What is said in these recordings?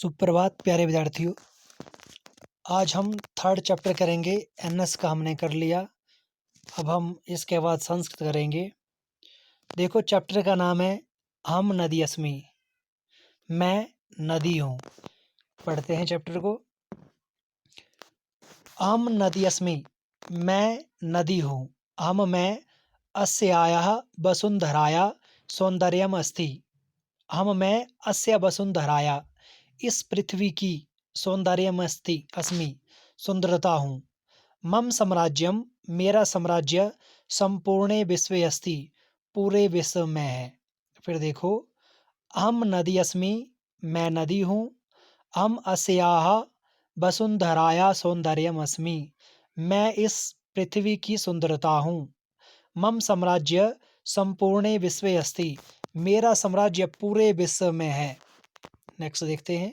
सुप्रभात प्यारे विद्यार्थियों। आज हम थर्ड चैप्टर करेंगे। एनएस का हमने कर लिया। अब हम इसके बाद संस्कृत करेंगे। देखो, चैप्टर का नाम है हम नदी अस्मि, मैं नदी हूँ। पढ़ते हैं चैप्टर को। हम नदी अस्मि, मैं नदी हूँ। हम मैं अस्यायाः वसुंधराया सौंदर्यम अस्ति। हम मैं अस्य वसुंधराया, इस पृथ्वी की सौंदर्यम अस्मि, सुंदरता हूँ। मम साम्राज्यम, मेरा साम्राज्य संपूर्णे विश्वे अस्ति, पूरे विश्व में है। फिर देखो, हम नदी अस्मि, मैं नदी हूँ। हम अस्याः वसुंधराया सौंदर्यम अस्मि, मैं इस पृथ्वी की सुंदरता हूँ। मम साम्राज्य संपूर्णे विश्वे अस्ति, मेरा साम्राज्य पूरे विश्व में है। नेक्स्ट देखते हैं।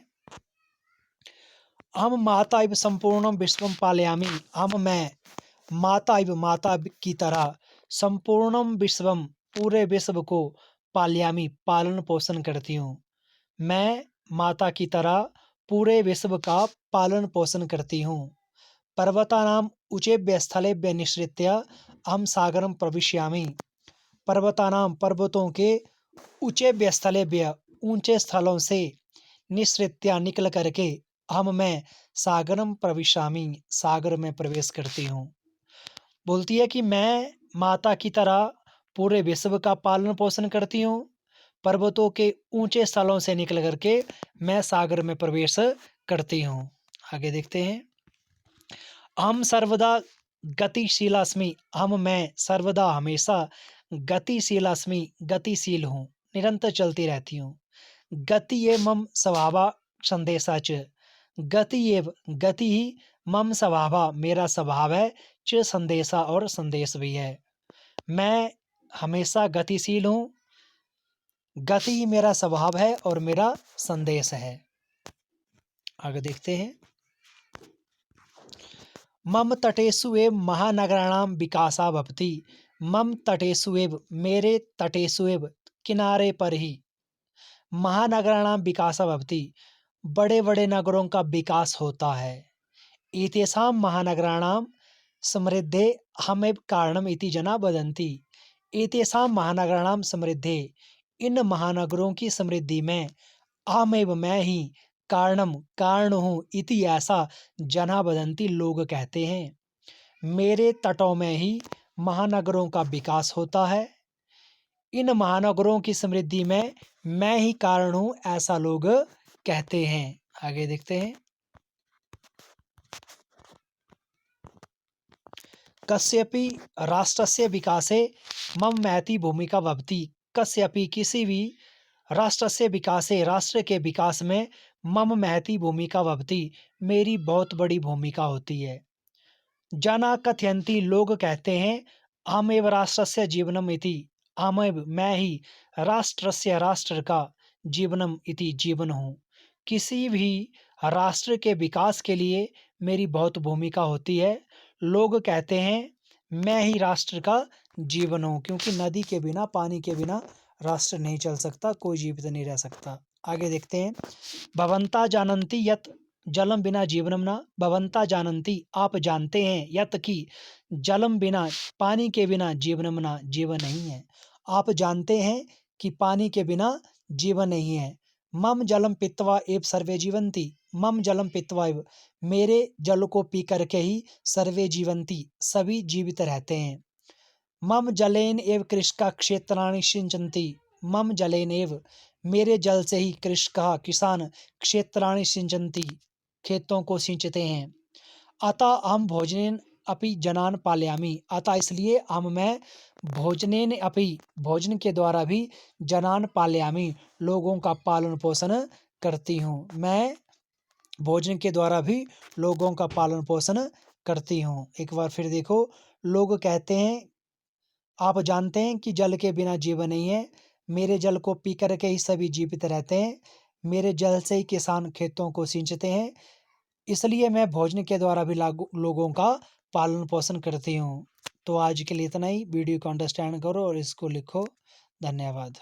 हम माता इव संपूर्णम विश्वम पालयामि, हम मैं माता इव माता की तरह संपूर्णम विश्वम पूरे विश्व को पालयामि पालन पोषण करती हूँ। मैं माता की तरह पूरे विश्व का पालन पोषण करती हूँ। पर्वतानाम ऊंचेभ्य स्थलेभ्य निश्रित्य अहम सागरम प्रविश्यामि, पर्वतानाम पर्वतों के ऊंचेभ्य स्थलेभ्य ऊंचे स्थलों से निश्रित्या निकल करके हम मैं सागरम प्रविशामि, सागर में प्रवेश करती हूँ। बोलती है कि मैं माता की तरह पूरे विश्व का पालन पोषण करती हूँ। पर्वतों के ऊंचे स्थलों से निकल करके मैं सागर में प्रवेश करती हूँ। आगे देखते हैं। हम सर्वदा गतिशीलास्मि, हम मैं सर्वदा हमेशा गतिशीलास्मि, गतिशील हूँ, निरंतर चलती रहती हूँ। गति ये मम स्वभाव संदेशा च, गति ही मम स्वभाव, मेरा स्वभाव है, च संदेशा और संदेश भी है। मैं हमेशा गतिशील हूँ, गति ही मेरा स्वभाव है और मेरा संदेश है। आगे देखते हैं। मम तटेषु एव महानगराणाम विकासा भवति, मम तटेषु एव, मेरे तटेषु एव, किनारे पर ही, महानगराणाम विकासा भवति, बड़े बड़े नगरों का विकास होता है। एतेषां महानगराणाम समृद्धे हमेव कारणम इति जना वदन्ति, एतेषां महानगराणाम समृद्धे, इन महानगरों की समृद्धि में अहमेव, मैं ही, कारणम, कारण हूँ, इति ऐसा जना वदन्ति, लोग कहते हैं। मेरे तटों में ही महानगरों का विकास होता है। इन महानगरों की समृद्धि में मैं ही कारण हूँ, ऐसा लोग कहते हैं। आगे देखते हैं। कस्यपि राष्ट्रस्य विकासे मम महती भूमिका भवति, कस्यपि किसी भी राष्ट्रस्य विकासे, राष्ट्र के विकास में मम महती भूमिका भवति, मेरी बहुत बड़ी भूमिका होती है। जना कथयन्ति, लोग कहते हैं, अहमेव राष्ट्रस्य जीवनम इति, अहमेव, मैं ही, राष्ट्रस्य, राष्ट्र का, जीवनम इति, जीवन हूँ। किसी भी राष्ट्र के विकास के लिए मेरी बहुत भूमिका होती है। लोग कहते हैं मैं ही राष्ट्र का जीवन हूँ, क्योंकि नदी के बिना, पानी के बिना राष्ट्र नहीं चल सकता, कोई जीवित नहीं रह सकता। आगे देखते हैं। भवन्ता जानन्ति यत् जलम बिना जीवनम न, भवन्ता जानन्ति, आप जानते हैं, यत् की, जलम बिना, पानी के बिना, जीवनम न, जीवन नहीं है। आप जानते हैं कि पानी के बिना जीवन नहीं है। मम जलम पीत्वा एव सर्वे जीवन्ति, मम जलम पीत्वा एव, मेरे जल को पी करके ही सर्वे जीवन्ति, सभी जीवित रहते हैं। मम जलेन एव कृषका क्षेत्राणि सिंचन्ति, मम जलेन एव, मेरे जल से ही कृषका, किसान, क्षेत्राणि सिंचन्ति, खेतों को सिंचते हैं। अतः हम भोजनेन अपि जनान पालयामि, अतः इसलिए हम मैं भोजनेन अपि, भोजन के द्वारा भी, जनान पालयामि, लोगों का पालन पोषण करती हूँ। मैं भोजन के द्वारा भी लोगों का पालन पोषण करती हूँ। एक बार फिर देखो, लोग कहते हैं, आप जानते हैं कि जल के बिना जीवन नहीं है, मेरे जल को पी करके ही सभी जीवित रहते हैं, मेरे जल से ही किसान खेतों को सिंचते हैं, इसलिए मैं भोजन के द्वारा भी लोगों का पालन पोषण करती हूँ। तो आज के लिए इतना ही। वीडियो को अंडरस्टैंड करो और इसको लिखो। धन्यवाद।